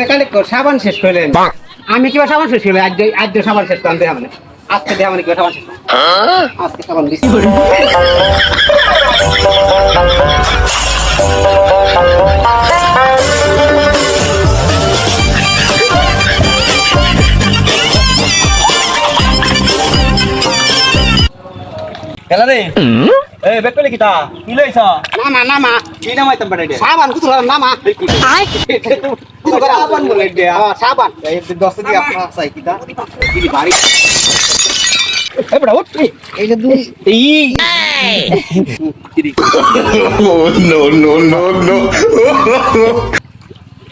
Mechanic সাবান শেষ করলেন আমি কিবা সাবান শেষ করলে আজ সাবান শেষ করলাম দেখা মানে আজকে দেখা মানে কিবা সাবান শেষ আজকে সাবান দিচ্ছি Kala rin. Ba't pala kita? Ilo isa. নামা Hindi na may tambara din. সাবান কুতুলাম নামা Saban mo lang din. সাবান Eh, dosa di apa sa kita. Ini bari. Bro, what? এইটা দুই No.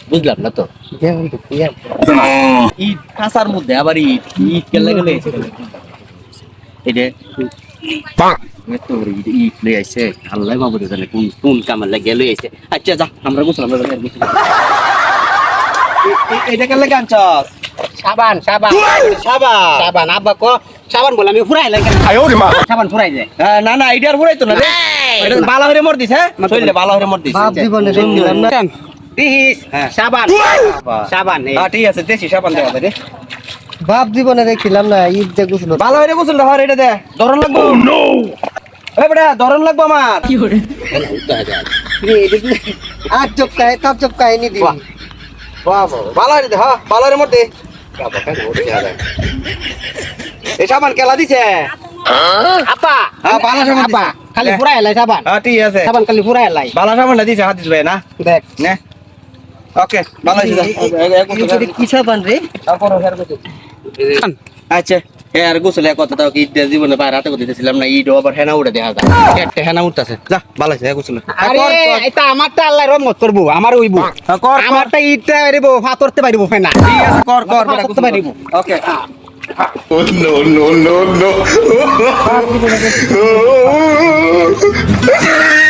বুঝলাম না তো ইট কাঁচার মধ্যে আবার ইট কেলে গেলে এটা ইট লই আইছে আল্লাহ বাবুরে জানে কোন কামার লাগে লই আইছে আচ্ছা যা আমরা গোসল এটা কেলে গানছস সাবান সাবান সাবান সাবান আব্বা কো সাবান বলে আমি ফুরাই লাগে সাবান ফুরাই যায় না না আইডিয়ার ফুরাইতো না রে এটা বালা হরে মর দিছে চললে বালা হরে মর দিছে বাপ জীবনে দেখিলাম না দিস সাবান সাবান ঠিক আছে দেশি সাবান দেওয়া রে বাপ জীবনে দেখিলাম না ঈদ যে গুছলো ভালো হয়ে গোসল হর এটা দে ধরন লাগবো নো এ বেটা ধরন লাগবো আমার কি করে আজ চপকায় তব চপকায় নি দি বাহ ভালো হয়ে দে হ্যাঁ ভালো হয়ে মর দে এই সাবান কেলা দিছে আপা হ্যাঁ ভালো সাবান আপা খালি ফুরাই লাই সাবান হ্যাঁ ঠিক আছে সাবান খালি ফুরাই লাই ভালো সাবানটা দিছে হাত দিস ভাই না দেখ নে ওকে ভালো হয়েছে কি সাবান রে আচ্ছা আর গোসলে কত তাও কি জীবনে বাইরে হাতে করতে দিয়েছিলাম না ইট আবার হেনা উঠে দেখা যায় একটা হেনা উঠতেছে যা ভালো আছে গোসলে আরে এটা আমারটা আল্লাহ রহমত করবো আমার ওইব আমারটা ইটটা পারিব ফাতরতে পারিব ফেনা ঠিক আছে কর করতে পারিব ওকে No.